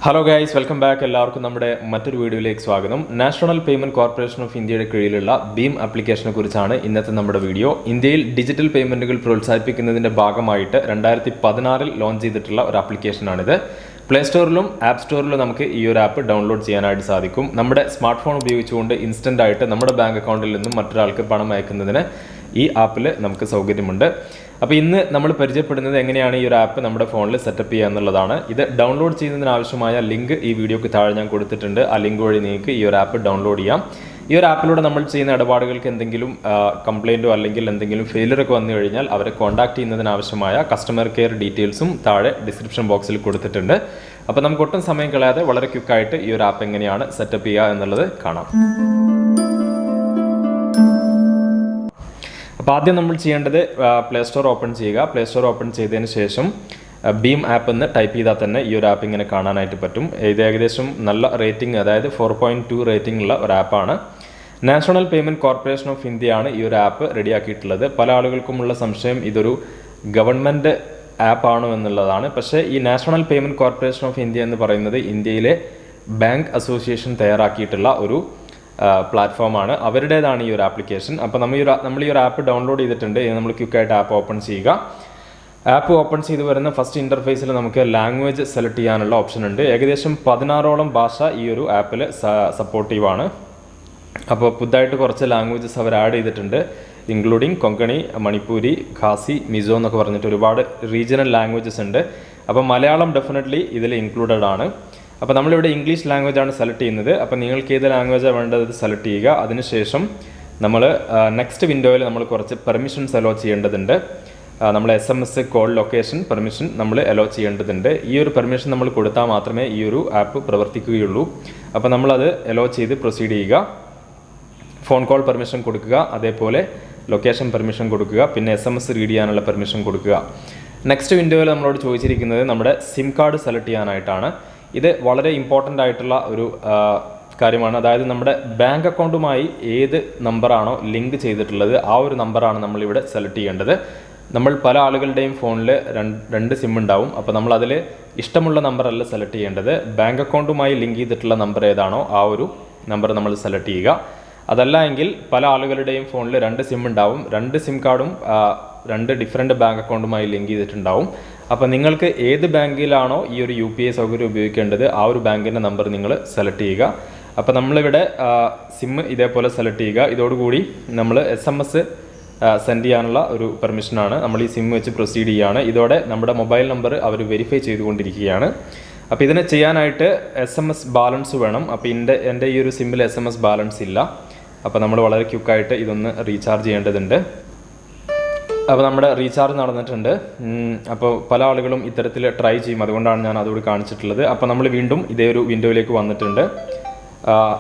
Hello guys, welcome back. എല്ലാവർക്കും നമ്മുടെ മറ്റൊരു വീഡിയോയിലേക്ക് സ്വാഗതം. നാഷണൽ പേയ്മെന്റ് കോർപ്പറേഷൻ ഓഫ് ഇന്ത്യയുടെ കീഴിലുള്ള BHIM ആപ്ലിക്കേഷനെ കുറിച്ചാണ് ഇന്നത്തെ നമ്മുടെ വീഡിയോ. ഇന്ത്യയിൽ ഡിജിറ്റൽ പേയ്മെന്റുകൾ പ്രോത്സാഹിപ്പിക്കുന്നതിന്റെ ഭാഗമായിട്ട് 2016 ൽ ലോഞ്ച് ചെയ്തിട്ടുള്ള ഒരു ആപ്ലിക്കേഷനാണിത്. പ്ലേ സ്റ്റോറിലും ആപ്പ് സ്റ്റോറിലും നമുക്ക് ഈ ഒരു ആപ്പ് ഡൗൺലോഡ് ചെയ്യാനായിട്ട് സാധിക്കും. നമ്മുടെ സ്മാർട്ട് ഫോൺ ഉപയോഗിച്ചുകൊണ്ട് ഇൻസ്റ്റന്റ് ആയിട്ട് നമ്മുടെ ബാങ്ക് അക്കൗണ്ടിൽ നിന്നും മറ്റൊരാൾക്ക് പണം അയക്കുന്നതിന് ഈ ആപ്പിൽ നമുക്ക് സൗകര്യമുണ്ട്. അപ്പോൾ ഇന്ന് നമ്മൾ പരിചയപ്പെടുന്നത് എങ്ങനെയാണ് ഈ ഒരു ആപ്പ് നമ്മുടെ ഫോണിൽ സെറ്റപ്പ് ചെയ്യുക എന്നുള്ളതാണ്. ഇത് ഡൗൺലോഡ് ചെയ്യുന്നതിന് ആവശ്യമായ ലിങ്ക് ഈ വീഡിയോക്ക് താഴെ ഞാൻ കൊടുത്തിട്ടുണ്ട്. ആ ലിങ്ക് വഴി നിങ്ങൾക്ക് ഈ ഒരു ആപ്പ് ഡൗൺലോഡ് ചെയ്യാം. ഈ ഒരു ആപ്പിലൂടെ നമ്മൾ ചെയ്യുന്ന ഇടപാടുകൾക്ക് എന്തെങ്കിലും കംപ്ലയിൻറ്റോ അല്ലെങ്കിൽ എന്തെങ്കിലും ഫെയിലിയറൊക്കെ വന്നു കഴിഞ്ഞാൽ അവരെ കോൺടാക്ട് ചെയ്യുന്നതിന് ആവശ്യമായ കസ്റ്റമർ കെയർ ഡീറ്റെയിൽസും താഴെ ഡിസ്ക്രിപ്ഷൻ ബോക്സിൽ കൊടുത്തിട്ടുണ്ട്. അപ്പോൾ നമുക്ക് ഒട്ടും സമയം കളയാതെ വളരെ ക്വിക്കായിട്ട് ഈ ഒരു ആപ്പ് എങ്ങനെയാണ് സെറ്റപ്പ് ചെയ്യുക എന്നുള്ളത് കാണാം. അപ്പോൾ ആദ്യം നമ്മൾ ചെയ്യേണ്ടത് പ്ലേ സ്റ്റോർ ഓപ്പൺ ചെയ്യുക. പ്ലേ സ്റ്റോർ ഓപ്പൺ ചെയ്തതിന് ശേഷം BHIM ആപ്പ് എന്ന് ടൈപ്പ് ചെയ്താൽ തന്നെ ഈ ഒരു ആപ്പ് ഇങ്ങനെ കാണാനായിട്ട് പറ്റും. ഇത് ഏകദേശം നല്ല റേറ്റിംഗ്, അതായത് 4.2 റേറ്റിംഗ് ഉള്ള ഒരു ആപ്പാണ്. നാഷണൽ പേയ്മെന്റ് കോർപ്പറേഷൻ ഓഫ് ഇന്ത്യയാണ് ഈ ഒരു ആപ്പ് റെഡിയാക്കിയിട്ടുള്ളത്. പല ആളുകൾക്കുമുള്ള സംശയം ഇതൊരു ഗവൺമെൻറ് ആപ്പാണോ എന്നുള്ളതാണ്. പക്ഷേ ഈ national payment corporation of India എന്ന് പറയുന്നത് ഇന്ത്യയിലെ ബാങ്ക് അസോസിയേഷൻ തയ്യാറാക്കിയിട്ടുള്ള ഒരു പ്ലാറ്റ്ഫോമാണ്. അവരുടേതാണ് ഈ ഒരു ആപ്ലിക്കേഷൻ. അപ്പോൾ നമ്മൾ ഈ ഒരു ആപ്പ് ഡൗൺലോഡ് ചെയ്തിട്ടുണ്ട്. നമ്മൾ ക്വിക്കായിട്ട് ആപ്പ് ഓപ്പൺ ചെയ്യുക. ആപ്പ് ഓപ്പൺ ചെയ്ത് വരുന്ന ഫസ്റ്റ് ഇൻ്റർഫേസിൽ നമുക്ക് ലാംഗ്വേജ് സെലക്ട് ചെയ്യാനുള്ള ഓപ്ഷൻ ഉണ്ട്. ഏകദേശം 16ഓളം ഭാഷ ഈ ഒരു ആപ്പിൽ സപ്പോർട്ടീവാണ്. അപ്പോൾ പുതുതായിട്ട് കുറച്ച് ലാംഗ്വേജസ് അവർ ആഡ് ചെയ്തിട്ടുണ്ട്, ഇൻക്ലൂഡിങ് കൊങ്കണി, മണിപ്പൂരി, ഖാസി, മിസോ എന്നൊക്കെ പറഞ്ഞിട്ട് ഒരുപാട് റീജിയണൽ ലാംഗ്വേജസ് ഉണ്ട്. അപ്പോൾ മലയാളം ഡെഫിനറ്റ്ലി ഇതിൽ ഇൻക്ലൂഡഡ് ആണ്. അപ്പോൾ നമ്മളിവിടെ ഇംഗ്ലീഷ് ലാംഗ്വേജ് ആണ് സെലക്ട് ചെയ്യുന്നത്. അപ്പോൾ നിങ്ങൾക്ക് ഏത് ലാംഗ്വേജാണ് വേണ്ടത് സെലക്ട് ചെയ്യുക. അതിനുശേഷം നമ്മൾ നെക്സ്റ്റ് വിൻഡോയിൽ നമ്മൾ കുറച്ച് പെർമിഷൻസ് അലോ ചെയ്യേണ്ടതുണ്ട്. നമ്മൾ SMS കോൾ ലൊക്കേഷൻ പെർമിഷൻ നമ്മൾ അലോ ചെയ്യേണ്ടതുണ്ട്. ഈ ഒരു പെർമിഷൻ നമ്മൾ കൊടുത്താൽ മാത്രമേ ഈ ഒരു ആപ്പ് പ്രവർത്തിക്കുകയുള്ളൂ. അപ്പോൾ നമ്മളത് അലോ ചെയ്ത് പ്രൊസീഡ് ചെയ്യുക. ഫോൺ കോൾ പെർമിഷൻ കൊടുക്കുക, അതേപോലെ ലൊക്കേഷൻ പെർമിഷൻ കൊടുക്കുക, പിന്നെ SMS റീഡ് ചെയ്യാനുള്ള പെർമിഷൻ കൊടുക്കുക. നെക്സ്റ്റ് വിൻഡോയിൽ നമ്മളോട് ചോദിച്ചിരിക്കുന്നത് നമ്മുടെ സിം കാർഡ് സെലക്ട് ചെയ്യാനായിട്ടാണ്. ഇത് വളരെ ഇമ്പോർട്ടൻ്റ് ആയിട്ടുള്ള ഒരു കാര്യമാണ്. അതായത് നമ്മുടെ ബാങ്ക് അക്കൗണ്ടുമായി ഏത് നമ്പറാണോ ലിങ്ക് ചെയ്തിട്ടുള്ളത് ആ ഒരു നമ്പറാണ് നമ്മളിവിടെ സെലക്ട് ചെയ്യേണ്ടത്. നമ്മൾ പല ആളുകളുടെയും ഫോണിൽ രണ്ട് സിം ഉണ്ടാവും. അപ്പോൾ നമ്മൾ അതിൽ ഇഷ്ടമുള്ള നമ്പറല്ല സെലക്ട് ചെയ്യേണ്ടത്. ബാങ്ക് അക്കൗണ്ടുമായി ലിങ്ക് ചെയ്തിട്ടുള്ള നമ്പർ ഏതാണോ ആ ഒരു നമ്പർ നമ്മൾ സെലക്ട് ചെയ്യുക. അതല്ല എങ്കിൽ പല ആളുകളുടെയും ഫോണിൽ 2 സിം ഉണ്ടാവും. 2 സിം കാർഡും 2 ഡിഫറെൻറ്റ് ബാങ്ക് അക്കൗണ്ടുമായി ലിങ്ക് ചെയ്തിട്ടുണ്ടാവും. അപ്പോൾ നിങ്ങൾക്ക് ഏത് ബാങ്കിലാണോ ഈ ഒരു UPI സൗകര്യം ഉപയോഗിക്കേണ്ടത് ആ ഒരു ബാങ്കിൻ്റെ നമ്പർ നിങ്ങൾ സെലക്ട് ചെയ്യുക. അപ്പോൾ നമ്മളിവിടെ സിം ഇതേപോലെ സെലക്ട് ചെയ്യുക. ഇതോടുകൂടി നമ്മൾ SMS സെൻഡ് ചെയ്യാനുള്ള ഒരു പെർമിഷനാണ്. നമ്മൾ ഈ സിം വെച്ച് പ്രൊസീഡ് ചെയ്യുകയാണ്. ഇതോടെ നമ്മുടെ മൊബൈൽ നമ്പർ അവർ വെരിഫൈ ചെയ്തുകൊണ്ടിരിക്കുകയാണ്. അപ്പോൾ ഇതിനെ ചെയ്യാനായിട്ട് SMS ബാലൻസ് വേണം. അപ്പോൾ എൻ്റെ ഈ ഒരു സിമ്മിൽ SMS ബാലൻസ് ഇല്ല. അപ്പോൾ നമ്മൾ വളരെ ക്വിക്കായിട്ട് ഇതൊന്ന് റീചാർജ് ചെയ്യേണ്ടതുണ്ട്. അപ്പോൾ നമ്മുടെ റീചാർജ് നടന്നിട്ടുണ്ട്. അപ്പോൾ പല ആളുകളും ഇത്തരത്തിൽ ട്രൈ ചെയ്യും, അതുകൊണ്ടാണ് ഞാൻ അതോട് കാണിച്ചിട്ടുള്ളത്. അപ്പോൾ നമ്മൾ വീണ്ടും ഇതേ ഒരു വിൻഡോയിലേക്ക് വന്നിട്ടുണ്ട്.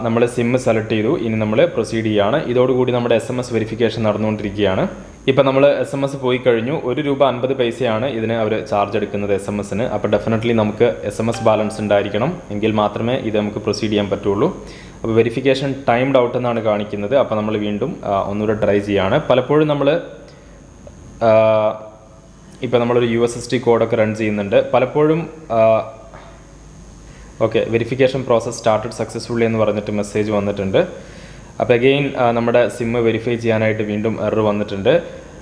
നമ്മൾ സിം സെലക്ട് ചെയ്തു. ഇനി നമ്മൾ പ്രൊസീഡ് ചെയ്യുകയാണ്. ഇതോടുകൂടി നമ്മുടെ SMS വെരിഫിക്കേഷൻ നടന്നുകൊണ്ടിരിക്കുകയാണ്. ഇപ്പോൾ നമ്മൾ SMS പോയി കഴിഞ്ഞു. ₹1.50 ഇതിന് അവർ ചാർജ് എടുക്കുന്നത് SMS-ന്. അപ്പോൾ ഡെഫിനറ്റ്ലി നമുക്ക് SMS ബാലൻസ് ഉണ്ടായിരിക്കണം, എങ്കിൽ മാത്രമേ ഇത് നമുക്ക് പ്രൊസീഡ് ചെയ്യാൻ പറ്റുള്ളൂ. അപ്പോൾ വെരിഫിക്കേഷൻ ടൈംഡ് ഔട്ട് എന്നാണ് കാണിക്കുന്നത്. അപ്പോൾ നമ്മൾ വീണ്ടും ഒന്നുകൂടെ ട്രൈ ചെയ്യുകയാണ്. പലപ്പോഴും നമ്മൾ ഇപ്പോൾ നമ്മളൊരു USSD കോഡൊക്കെ റൺ ചെയ്യുന്നുണ്ട്. പലപ്പോഴും okay, verification process started successfully എന്ന് പറഞ്ഞിട്ട് മെസ്സേജ് വന്നിട്ടുണ്ട്. അപ്പോൾ അഗെയിൻ നമ്മുടെ സിം വെരിഫൈ ചെയ്യാനായിട്ട് വീണ്ടും എറർ വന്നിട്ടുണ്ട്.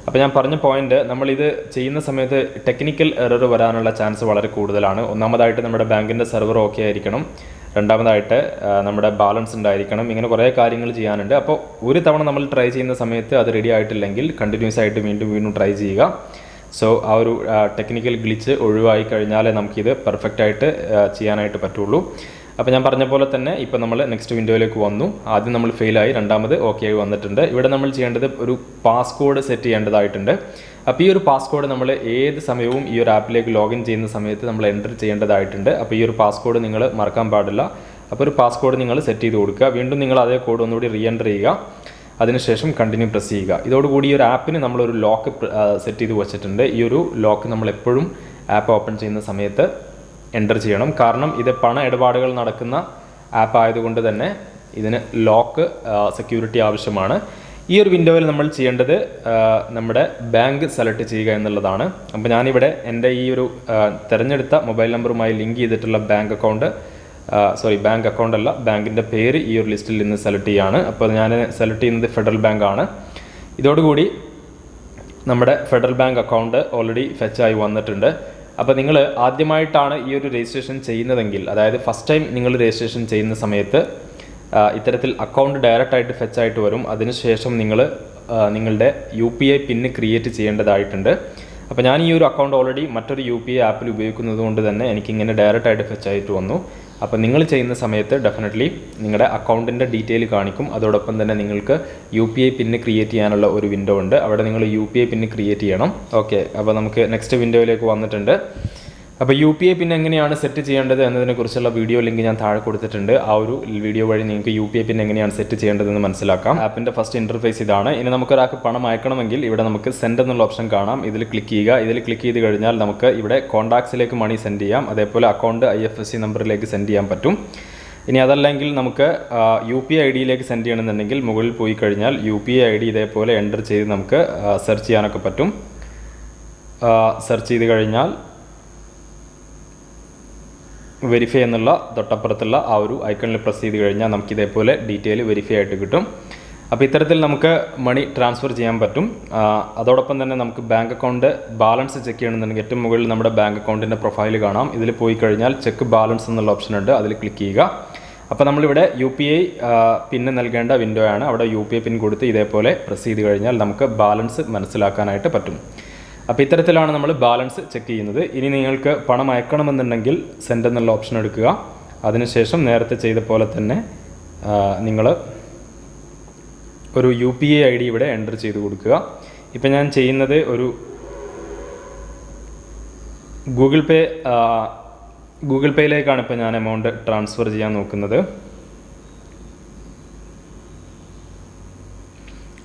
അപ്പോൾ ഞാൻ പറഞ്ഞ പോയിന്റ്, നമ്മളിത് ചെയ്യുന്ന സമയത്ത് ടെക്നിക്കൽ എറർ വരാനുള്ള ചാൻസ് വളരെ കൂടുതലാണ്. ഒന്നാമതായിട്ട് നമ്മുടെ ബാങ്കിൻ്റെ സെർവർ ഓക്കെ ആയിരിക്കണം. രണ്ടാമതായിട്ട് നമ്മുടെ ബാലൻസ് ഉണ്ടായിരിക്കണം. ഇങ്ങനെ കുറേ കാര്യങ്ങൾ ചെയ്യാനുണ്ട്. അപ്പോൾ ഒരു തവണ നമ്മൾ ട്രൈ ചെയ്യുന്ന സമയത്ത് അത് റെഡി ആയിട്ടില്ലെങ്കിൽ കണ്ടിന്യൂസ് ആയിട്ട് വീണ്ടും ട്രൈ ചെയ്യുക. സോ ആ ഒരു ടെക്നിക്കൽ ഗ്ലിച്ച് ഒഴിവായി കഴിഞ്ഞാലേ നമുക്കിത് പെർഫെക്റ്റ് ആയിട്ട് ചെയ്യാനായിട്ട് പറ്റുള്ളൂ. അപ്പോൾ ഞാൻ പറഞ്ഞ പോലെ തന്നെ ഇപ്പോൾ നമ്മൾ നെക്സ്റ്റ് വിൻഡോയിലേക്ക് വന്നു. ആദ്യം നമ്മൾ ഫെയിലായി, രണ്ടാമത് ഓക്കെ ആയി വന്നിട്ടുണ്ട്. ഇവിടെ നമ്മൾ ചെയ്യേണ്ടത് ഒരു പാസ്കോഡ് സെറ്റ് ചെയ്യേണ്ടതായിട്ടുണ്ട്. അപ്പോൾ ഈ ഒരു പാസ്കോഡ് നമ്മൾ ഏത് സമയവും ഈ ഒരു ആപ്പിലേക്ക് ലോഗിൻ ചെയ്യുന്ന സമയത്ത് നമ്മൾ എൻ്റർ ചെയ്യേണ്ടതായിട്ടുണ്ട്. അപ്പോൾ ഈ ഒരു പാസ്കോഡ് നിങ്ങൾ മറക്കാൻ പാടില്ല. അപ്പോൾ ഒരു പാസ്കോഡ് നിങ്ങൾ സെറ്റ് ചെയ്ത് കൊടുക്കുക. വീണ്ടും നിങ്ങൾ അതേ കോഡ് ഒന്നുകൂടി റീ എൻ്റർ ചെയ്യുക. അതിനുശേഷം കണ്ടിന്യൂ പ്രസ് ചെയ്യുക. ഇതോടുകൂടി ഈ ഒരു ആപ്പിന് നമ്മളൊരു ലോക്ക് സെറ്റ് ചെയ്ത് വെച്ചിട്ടുണ്ട്. ഈ ഒരു ലോക്ക് നമ്മൾ എപ്പോഴും ആപ്പ് ഓപ്പൺ ചെയ്യുന്ന സമയത്ത് എൻ്റർ ചെയ്യണം. കാരണം ഇത് പണ ഇടപാടുകൾ നടക്കുന്ന ആപ്പ് ആയതുകൊണ്ട് തന്നെ ഇതിന് ലോക്ക് സെക്യൂരിറ്റി ആവശ്യമാണ്. ഈ ഒരു വിൻഡോയിൽ നമ്മൾ ചെയ്യേണ്ടത് നമ്മുടെ ബാങ്ക് സെലക്ട് ചെയ്യുക എന്നുള്ളതാണ്. അപ്പോൾ ഞാനിവിടെ എൻ്റെ ഈ ഒരു തിരഞ്ഞെടുത്ത മൊബൈൽ നമ്പറുമായി ലിങ്ക് ചെയ്തിട്ടുള്ള bank account sorry bank account അല്ല, ബാങ്കിൻ്റെ പേര് ഈ ഒരു ലിസ്റ്റിൽ നിന്ന് സെലക്ട് ചെയ്യുകയാണ്. അപ്പോൾ ഞാൻ സെലക്ട് ചെയ്യുന്നത് ഫെഡറൽ ബാങ്ക് ആണ്. ഇതോടുകൂടി നമ്മുടെ ഫെഡറൽ ബാങ്ക് അക്കൗണ്ട് ഓൾറെഡി ഫെച്ചായി വന്നിട്ടുണ്ട്. അപ്പോൾ നിങ്ങൾ ആദ്യമായിട്ടാണ് ഈ ഒരു രജിസ്ട്രേഷൻ ചെയ്യുന്നതെങ്കിൽ, അതായത് ഫസ്റ്റ് ടൈം നിങ്ങൾ രജിസ്ട്രേഷൻ ചെയ്യുന്ന സമയത്ത് ഇത്തരത്തിൽ അക്കൗണ്ട് ഡയറക്റ്റായിട്ട് ഫെച്ചായിട്ട് വരും. അതിനുശേഷം നിങ്ങൾ നിങ്ങളുടെ UPI പിന്ന് ക്രിയേറ്റ് ചെയ്യേണ്ടതായിട്ടുണ്ട്. അപ്പോൾ ഞാൻ ഈ ഒരു അക്കൗണ്ട് ഓൾറെഡി മറ്റൊരു UPI ആപ്പിൽ ഉപയോഗിക്കുന്നത് കൊണ്ട് തന്നെ എനിക്കിങ്ങനെ ഡയറക്റ്റായിട്ട് ഫെച്ചായിട്ട് വന്നു. അപ്പോൾ നിങ്ങൾ ചെയ്യുന്ന സമയത്ത് ഡെഫിനറ്റ്ലി നിങ്ങളുടെ അക്കൗണ്ടിൻ്റെ ഡീറ്റെയിൽ കാണിക്കും. അതോടൊപ്പം തന്നെ നിങ്ങൾക്ക് UPI പിന്ന് ക്രിയേറ്റ് ചെയ്യാനുള്ള ഒരു വിൻഡോ ഉണ്ട്. അവിടെ നിങ്ങൾ UPI പിന്ന് ക്രിയേറ്റ് ചെയ്യണം. ഓക്കെ, അപ്പോൾ നമുക്ക് നെക്സ്റ്റ് വിൻഡോയിലേക്ക് വന്നിട്ടുണ്ട്. അപ്പോൾ UPI പിൻ എങ്ങനെയാണ് സെറ്റ് ചെയ്യേണ്ടത് എന്നതിനെക്കുറിച്ചുള്ള വീഡിയോ ലിങ്ക് ഞാൻ താഴെ കൊടുത്തിട്ടുണ്ട്. ആ ഒരു വീഡിയോ വഴി നിങ്ങൾക്ക് UPI പിൻ എങ്ങനെയാണ് സെറ്റ് ചെയ്യേണ്ടതെന്ന് മനസ്സിലാക്കാം. ആപ്പിൻ്റെ ഫസ്റ്റ് ഇൻ്റർഫേസ് ഇതാണ്. ഇനി നമുക്കൊരാൾക്ക് പണം അയക്കണമെങ്കിൽ ഇവിടെ നമുക്ക് സെൻഡ് എന്നുള്ള ഓപ്ഷൻ കാണാം. ഇതിൽ ക്ലിക്ക് ചെയ്യുക. ഇതിൽ ക്ലിക്ക് ചെയ്ത് കഴിഞ്ഞാൽ നമുക്ക് ഇവിടെ കോൺടാക്ട്സിലേക്ക് മണി സെൻഡ് ചെയ്യാം. അതേപോലെ അക്കൗണ്ട് IFSC നമ്പറിലേക്ക് സെൻഡ് ചെയ്യാൻ പറ്റും. ഇനി അതല്ലെങ്കിൽ നമുക്ക് UPI ID സെൻഡ് ചെയ്യണമെന്നുണ്ടെങ്കിൽ മുകളിൽ പോയി കഴിഞ്ഞാൽ UPI ID ഇതേപോലെ എൻ്റർ ചെയ്ത് നമുക്ക് സെർച്ച് ചെയ്യാനൊക്കെ പറ്റും. സെർച്ച് ചെയ്ത് കഴിഞ്ഞാൽ വെരിഫൈ എന്നുള്ള തൊട്ടപ്പുറത്തുള്ള ആ ഒരു ഐക്കണിൽ പ്രസ് ചെയ്ത് കഴിഞ്ഞാൽ നമുക്ക് ഇതേപോലെ ഡീറ്റെയിൽ വെരിഫൈ ആയിട്ട് കിട്ടും. അപ്പോൾ ഇത്തരത്തിൽ നമുക്ക് മണി ട്രാൻസ്ഫർ ചെയ്യാൻ പറ്റും. അതോടൊപ്പം തന്നെ നമുക്ക് ബാങ്ക് അക്കൗണ്ട് ബാലൻസ് ചെക്ക് ചെയ്യണമെന്നുണ്ടെങ്കിൽ ഏറ്റവും മുകളിൽ നമ്മുടെ ബാങ്ക് അക്കൗണ്ടിൻ്റെ പ്രൊഫൈൽ കാണാം. ഇതിൽ പോയി കഴിഞ്ഞാൽ ചെക്ക് ബാലൻസ് എന്നുള്ള ഓപ്ഷൻ ഉണ്ട്. അതിൽ ക്ലിക്ക് ചെയ്യുക. അപ്പോൾ നമ്മളിവിടെ UPI പിന്ന് നൽകേണ്ട വിൻഡോ ആണ്. അവിടെ UPI പിൻ കൊടുത്ത് ഇതേപോലെ പ്രസ് ചെയ്ത് കഴിഞ്ഞാൽ നമുക്ക് ബാലൻസ് മനസ്സിലാക്കാനായിട്ട് പറ്റും. അപ്പോൾ ഇത്തരത്തിലാണ് നമ്മൾ ബാലൻസ് ചെക്ക് ചെയ്യുന്നത്. ഇനി നിങ്ങൾക്ക് പണം അയക്കണമെന്നുണ്ടെങ്കിൽ സെൻഡ് എന്നുള്ള ഓപ്ഷൻ എടുക്കുക. അതിനുശേഷം നേരത്തെ ചെയ്ത പോലെ തന്നെ നിങ്ങൾ ഒരു UPI ID ഇവിടെ എൻ്റർ ചെയ്ത് കൊടുക്കുക. ഇപ്പം ഞാൻ ചെയ്യുന്നത് ഒരു ഗൂഗിൾ പേയിലേക്കാണ് ഇപ്പോൾ ഞാൻ എമൗണ്ട് ട്രാൻസ്ഫർ ചെയ്യാൻ നോക്കുന്നത്.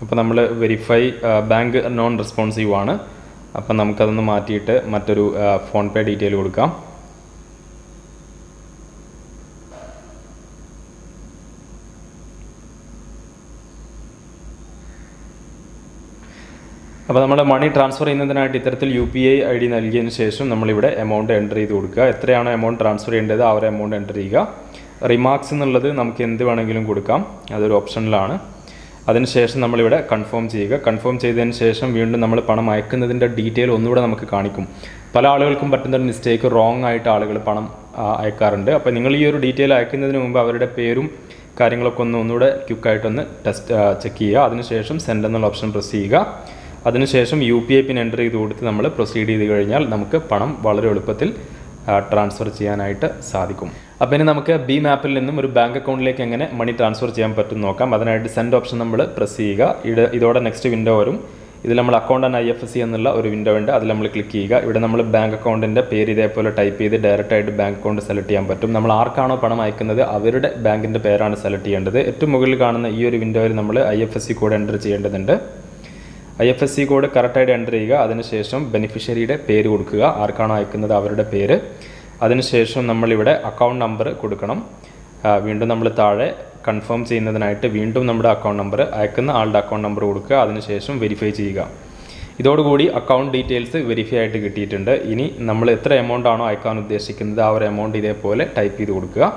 അപ്പോൾ നമ്മൾ വെരിഫൈ ബാങ്ക് നോൺ റെസ്പോൺസീവ് ആണ്. അപ്പം നമുക്കതൊന്ന് മാറ്റിയിട്ട് മറ്റൊരു ഫോൺ പേ ഡീറ്റെയിൽ കൊടുക്കാം. അപ്പോൾ നമ്മൾ മണി ട്രാൻസ്ഫർ ചെയ്യുന്നതിനായിട്ട് ഇത്തരത്തിൽ UPI ID നൽകിയതിന് ശേഷം നമ്മളിവിടെ എമൗണ്ട് എൻ്റർ ചെയ്ത് കൊടുക്കുക. എത്രയാണോ എമൗണ്ട് ട്രാൻസ്ഫർ ചെയ്യേണ്ടത് ആ ഒരു എമൗണ്ട് എൻ്റർ ചെയ്യുക. റിമാർക്സ് എന്നുള്ളത് നമുക്ക് എന്ത് വേണമെങ്കിലും കൊടുക്കാം, അതൊരു ഓപ്ഷനിലാണ്. അതിനുശേഷം നമ്മളിവിടെ കൺഫേം ചെയ്യുക. കൺഫേം ചെയ്തതിന് ശേഷം വീണ്ടും നമ്മൾ പണം അയക്കുന്നതിൻ്റെ ഡീറ്റെയിൽ ഒന്നുകൂടെ നമുക്ക് കാണിക്കും. പല ആളുകൾക്കും പറ്റുന്നൊരു മിസ്റ്റേക്ക്, റോങ് ആയിട്ട് ആളുകൾ പണം അയക്കാറുണ്ട്. അപ്പോൾ നിങ്ങൾ ഈ ഒരു ഡീറ്റെയിൽ അയക്കുന്നതിന് മുമ്പ് അവരുടെ പേരും കാര്യങ്ങളൊക്കെ ഒന്നുകൂടെ ക്വിക്കായിട്ടൊന്ന് ചെക്ക് ചെയ്യുക. അതിനുശേഷം സെൻഡ് എന്നുള്ള ഓപ്ഷൻ പ്രസ് ചെയ്യുക. അതിനുശേഷം UPI പിൻ എൻ്റർ ചെയ്ത് കൊടുത്ത് നമ്മൾ പ്രൊസീഡ് ചെയ്ത് കഴിഞ്ഞാൽ നമുക്ക് പണം വളരെ എളുപ്പത്തിൽ ട്രാൻസ്ഫർ ചെയ്യാനായിട്ട് സാധിക്കും. അപ്പോൾ ഇനി നമുക്ക് BHIM ആപ്പിൽ നിന്നും ഒരു ബാങ്ക് അക്കൗണ്ടിലേക്ക് എങ്ങനെ മണി ട്രാൻസ്ഫർ ചെയ്യാൻ പറ്റും നോക്കാം. അതിനായിട്ട് സെൻഡ് ഓപ്ഷൻ നമ്മൾ പ്രസ് ചെയ്യുക. ഇതോടെ നെക്സ്റ്റ് വിൻഡോ വരും. ഇതിൽ നമ്മൾ അക്കൗണ്ട് ആൻഡ് IFSC എന്നുള്ള ഒരു വിൻഡോ ഉണ്ട്. അതിൽ നമ്മൾ ക്ലിക്ക് ചെയ്യുക. ഇവിടെ നമ്മൾ ബാങ്ക് അക്കൗണ്ടിൻ്റെ പേര് ഇതേപോലെ ടൈപ്പ് ചെയ്ത് ഡയറക്റ്റായിട്ട് ബാങ്ക് അക്കൗണ്ട് സെലക്ട് ചെയ്യാൻ പറ്റും. നമ്മൾ ആർക്കാണോ പണം അയക്കുന്നത് അവരുടെ ബാങ്കിൻ്റെ പേരാണ് സെലക്ട് ചെയ്യേണ്ടത്. ഏറ്റവും മുകളിൽ കാണുന്ന ഈ ഒരു വിൻഡോയിൽ നമ്മൾ IFSC കോഡ് എൻ്റർ ചെയ്യേണ്ടതുണ്ട്. IFSC കോഡ് കറക്റ്റായിട്ട് എൻ്റർ ചെയ്യുക. അതിനുശേഷം ബെനിഫിഷ്യറിയുടെ പേര് കൊടുക്കുക, ആർക്കാണോ അയക്കുന്നത് അവരുടെ പേര്. അതിനുശേഷം നമ്മളിവിടെ അക്കൗണ്ട് നമ്പർ കൊടുക്കണം. വീണ്ടും നമ്മൾ താഴെ കൺഫേം ചെയ്യുന്നതിനായിട്ട് വീണ്ടും നമ്മുടെ അക്കൗണ്ട് നമ്പർ, അയക്കുന്ന ആളുടെ അക്കൗണ്ട് നമ്പർ കൊടുക്കുക. അതിനുശേഷം വെരിഫൈ ചെയ്യുക. ഇതോടുകൂടി അക്കൗണ്ട് ഡീറ്റെയിൽസ് വെരിഫൈ ആയിട്ട് കിട്ടിയിട്ടുണ്ട്. ഇനി നമ്മൾ എത്ര എമൗണ്ട് ആണോ അയക്കാൻ ഉദ്ദേശിക്കുന്നത് ആ ഒരു എമൗണ്ട് ഇതേപോലെ ടൈപ്പ് ചെയ്ത് കൊടുക്കുക.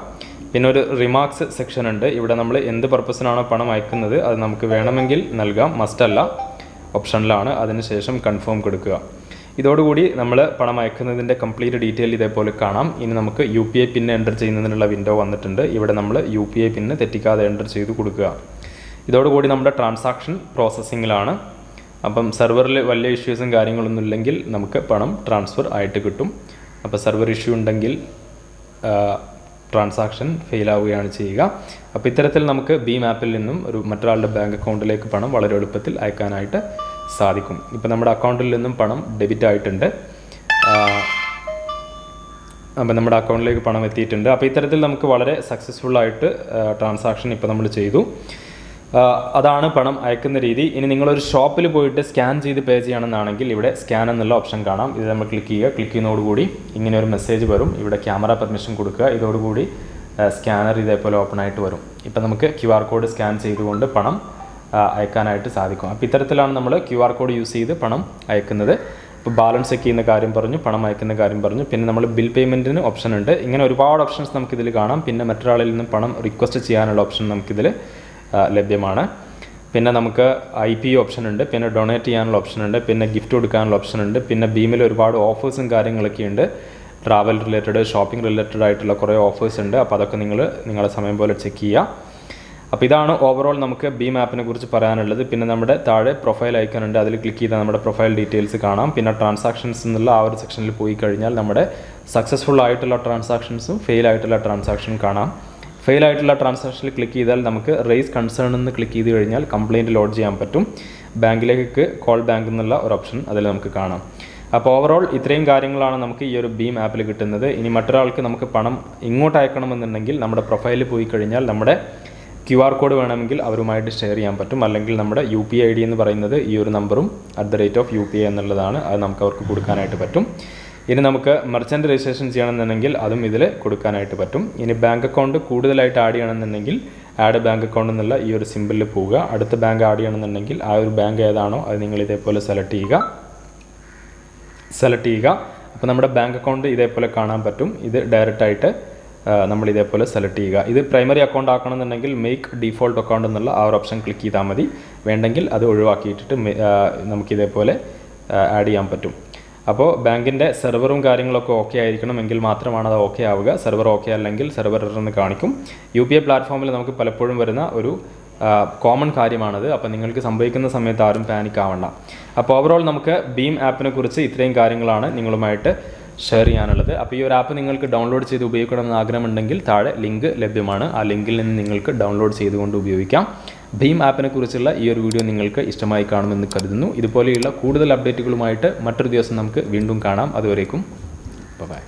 പിന്നെ ഒരു റിമാർക്സ് സെക്ഷൻ ഉണ്ട്. ഇവിടെ നമ്മൾ എന്ത് പർപ്പസിനാണോ പണം അയക്കുന്നത് അത് നമുക്ക് വേണമെങ്കിൽ നൽകാം, മസ്റ്റല്ല, ഓപ്ഷനിലാണ്. അതിനുശേഷം കൺഫേം കൊടുക്കുക. ഇതോടുകൂടി നമ്മൾ പണം അയക്കുന്നതിൻ്റെ കംപ്ലീറ്റ് ഡീറ്റെയിൽ ഇതേപോലെ കാണാം. ഇനി നമുക്ക് UPI പിൻ എൻ്റർ ചെയ്യുന്നതിനുള്ള വിൻഡോ വന്നിട്ടുണ്ട്. ഇവിടെ നമ്മൾ UPI പിന്ന് തെറ്റിക്കാതെ എൻ്റർ ചെയ്ത് കൊടുക്കുക. ഇതോടുകൂടി നമ്മുടെ ട്രാൻസാക്ഷൻ പ്രോസസ്സിങ്ങിലാണ്. അപ്പം സെർവറിൽ വലിയ ഇഷ്യൂസും കാര്യങ്ങളൊന്നും ഇല്ലെങ്കിൽ നമുക്ക് പണം ട്രാൻസ്ഫർ ആയിട്ട് കിട്ടും. അപ്പോൾ സെർവർ ഇഷ്യൂ ഉണ്ടെങ്കിൽ ട്രാൻസാക്ഷൻ ഫെയിൽ ആവുകയാണ് ചെയ്യുക. അപ്പോൾ ഇത്തരത്തിൽ നമുക്ക് BHIM ആപ്പിൽ നിന്നും മറ്റൊരാളുടെ ബാങ്ക് അക്കൗണ്ടിലേക്ക് പണം വളരെ എളുപ്പത്തിൽ അയക്കാനായിട്ട് സാധിക്കും. ഇപ്പോൾ നമ്മുടെ അക്കൗണ്ടിൽ നിന്നും പണം ഡെബിറ്റ് ആയിട്ടുണ്ട്. അപ്പോൾ നമ്മുടെ അക്കൗണ്ടിലേക്ക് പണം എത്തിയിട്ടുണ്ട്. അപ്പോൾ ഇത്തരത്തിൽ നമുക്ക് വളരെ സക്സസ്ഫുള്ളായിട്ട് ട്രാൻസാക്ഷൻ ഇപ്പോൾ നമ്മൾ ചെയ്തു. അതാണ് പണം അയക്കുന്ന രീതി. ഇനി നിങ്ങളൊരു ഷോപ്പിൽ പോയിട്ട് സ്കാൻ ചെയ്ത് പേ ചെയ്യണമെന്നാണെങ്കിൽ ഇവിടെ സ്കാൻ എന്നുള്ള ഓപ്ഷൻ കാണാം. ഇത് നമ്മൾ ക്ലിക്ക് ചെയ്യുക. ക്ലിക്ക് ചെയ്യുന്നതോടുകൂടി ഇങ്ങനെ ഒരു മെസ്സേജ് വരും. ഇവിടെ ക്യാമറ പെർമിഷൻ കൊടുക്കുക. ഇതോടുകൂടി സ്കാനർ ഇതേപോലെ ഓപ്പൺ ആയിട്ട് വരും. ഇപ്പം നമുക്ക് QR കോഡ് സ്കാൻ ചെയ്തുകൊണ്ട് പണം അയക്കാനായിട്ട് സാധിക്കും. അപ്പോൾ ഇത്തരത്തിലാണ് നമ്മൾ QR കോഡ് യൂസ് ചെയ്ത് പണം അയക്കുന്നത്. ഇപ്പോൾ ബാലൻസ് ചെക്ക് ചെയ്യുന്ന കാര്യം പറഞ്ഞു, പണം അയക്കുന്ന കാര്യം പറഞ്ഞു, പിന്നെ നമ്മൾ ബിൽ പേയ്മെൻറ്റിന് ഓപ്ഷൻ ഉണ്ട്. ഇങ്ങനെ ഒരുപാട് ഓപ്ഷൻസ് നമുക്കിതിൽ കാണാം. പിന്നെ മറ്റൊരാളിൽ നിന്ന് പണം റിക്വസ്റ്റ് ചെയ്യാനുള്ള ഓപ്ഷൻ നമുക്കിതിൽ ലഭ്യമാണ്. പിന്നെ നമുക്ക് IPO ഓപ്ഷൻ ഉണ്ട്, പിന്നെ ഡൊണേറ്റ് ചെയ്യാനുള്ള ഓപ്ഷൻ ഉണ്ട്, പിന്നെ ഗിഫ്റ്റ് കൊടുക്കാനുള്ള ഓപ്ഷൻ ഉണ്ട്. പിന്നെ ഭീമിൽ ഒരുപാട് ഓഫേഴ്സും കാര്യങ്ങളൊക്കെ ഉണ്ട്. ട്രാവൽ റിലേറ്റഡ്, ഷോപ്പിംഗ് റിലേറ്റഡ് ആയിട്ടുള്ള കുറേ ഓഫേഴ്സ് ഉണ്ട്. അപ്പോൾ അതൊക്കെ നിങ്ങളുടെ സമയം പോലെ ചെക്ക് ചെയ്യുക. അപ്പോൾ ഇതാണ് ഓവറോൾ നമുക്ക് ഭീം ആപ്പിനെ കുറിച്ച് പറയാനുള്ളത്. പിന്നെ നമ്മുടെ താഴെ പ്രൊഫൈൽ ഐക്കൺ ഉണ്ട്, അതിൽ ക്ലിക്ക് ചെയ്താൽ നമ്മുടെ പ്രൊഫൈൽ ഡീറ്റെയിൽസ് കാണാം. പിന്നെ ട്രാൻസാക്ഷൻസ് എന്നുള്ള ആ ഒരു സെക്ഷനിൽ പോയി കഴിഞ്ഞാൽ നമ്മുടെ സക്സസ്ഫുൾ ആയിട്ടുള്ള ട്രാൻസാക്ഷൻസും ഫെയിൽ ആയിട്ടുള്ള ട്രാൻസാക്ഷനും കാണാം. ഫെയിൽ ആയിട്ടുള്ള ട്രാൻസാക്ഷനിൽ ക്ലിക്ക് ചെയ്താൽ നമുക്ക് റേസ് കൺസേൺ എന്ന് ക്ലിക്ക് ചെയ്ത് കഴിഞ്ഞാൽ കംപ്ലയിൻറ്റ് ലോഡ് ചെയ്യാൻ പറ്റും. ബാങ്കിലേക്ക് കോൾ ബാങ്ക് എന്നുള്ള ഒരു ഓപ്ഷൻ അതിൽ നമുക്ക് കാണാം. അപ്പോൾ ഓവറോൾ ഇത്രയും കാര്യങ്ങളാണ് നമുക്ക് ഈ ഒരു ഭീം ആപ്പിൽ കിട്ടുന്നത്. ഇനി മറ്റൊരാൾക്ക് നമുക്ക് പണം ഇങ്ങോട്ട് അയക്കണമെന്നുണ്ടെങ്കിൽ നമ്മുടെ പ്രൊഫൈലിൽ പോയി കഴിഞ്ഞാൽ നമ്മുടെ QR കോഡ് വേണമെങ്കിൽ അവരുമായിട്ട് ഷെയർ ചെയ്യാൻ പറ്റും. അല്ലെങ്കിൽ നമ്മുടെ UPI ID എന്ന് പറയുന്നത് ഈ ഒരു നമ്പറും @UPI എന്നുള്ളതാണ്, അത് നമുക്ക് അവർക്ക് കൊടുക്കാനായിട്ട് പറ്റും. ഇനി നമുക്ക് മെർച്ചൻ്റ് രജിസ്ട്രേഷൻ ചെയ്യണമെന്നുണ്ടെങ്കിൽ അതും ഇതിൽ കൊടുക്കാനായിട്ട് പറ്റും. ഇനി ബാങ്ക് അക്കൗണ്ട് കൂടുതലായിട്ട് ആഡ് ചെയ്യണമെന്നുണ്ടെങ്കിൽ ആഡ് ബാങ്ക് അക്കൗണ്ട് എന്നുള്ള ഈ ഒരു സിമ്പിളിൽ പോവുക. അടുത്ത ബാങ്ക് ആഡ് ചെയ്യണമെന്നുണ്ടെങ്കിൽ ആ ഒരു ബാങ്ക് ഏതാണോ അത് നിങ്ങൾ ഇതേപോലെ സെലക്ട് ചെയ്യുക. അപ്പോൾ നമ്മുടെ ബാങ്ക് അക്കൗണ്ട് ഇതേപോലെ കാണാൻ പറ്റും. ഇത് ഡയറക്റ്റായിട്ട് നമ്മൾ ഇതേപോലെ സെലക്ട് ചെയ്യുക. ഇത് പ്രൈമറി അക്കൗണ്ട് ആക്കണമെന്നുണ്ടെങ്കിൽ മേക്ക് ഡീഫോൾട്ട് അക്കൗണ്ട് എന്നുള്ള ആ ഒരു ഓപ്ഷൻ ക്ലിക്ക് ചെയ്താൽ മതി. വേണ്ടെങ്കിൽ അത് ഒഴിവാക്കിയിട്ടിട്ട് നമുക്കിതേപോലെ ആഡ് ചെയ്യാൻ പറ്റും. അപ്പോൾ ബാങ്കിൻ്റെ സെർവറും കാര്യങ്ങളൊക്കെ ഓക്കെ ആയിരിക്കണം, എങ്കിൽ മാത്രമാണ് അത് ഓക്കെ ആവുക. സെർവർ ഓക്കെ അല്ലെങ്കിൽ സെർവർ എറർ എന്ന് കാണിക്കും. UPI പ്ലാറ്റ്ഫോമിൽ നമുക്ക് പലപ്പോഴും വരുന്ന ഒരു കോമൺ കാര്യമാണത്. അപ്പോൾ നിങ്ങൾക്ക് സംഭവിക്കുന്ന സമയത്ത് ആരും പാനിക് ആവണ്ട. അപ്പോൾ ഓവറോൾ നമുക്ക് ഭീം ആപ്പിനെ കുറിച്ച് ഇത്രയും കാര്യങ്ങളാണ് നിങ്ങളുമായിട്ട് ഷെയർ ചെയ്യാനുള്ളത്. അപ്പോൾ ഈ ഒരു ആപ്പ് നിങ്ങൾക്ക് ഡൗൺലോഡ് ചെയ്ത് ഉപയോഗിക്കണമെന്ന് ആഗ്രഹമുണ്ടെങ്കിൽ താഴെ ലിങ്ക് ലഭ്യമാണ്. ആ ലിങ്കിൽ നിന്ന് നിങ്ങൾക്ക് ഡൗൺലോഡ് ചെയ്തുകൊണ്ട് ഉപയോഗിക്കാം. ഭീം ആപ്പിനെ കുറിച്ചുള്ള ഈ ഒരു വീഡിയോ നിങ്ങൾക്ക് ഇഷ്ടമായി കാണുമെന്ന് കരുതുന്നു. ഇതുപോലെയുള്ള കൂടുതൽ അപ്ഡേറ്റുകളുമായിട്ട് മറ്റൊരു ദിവസം നമുക്ക് വീണ്ടും കാണാം. അതുവരേക്കും ബൈ.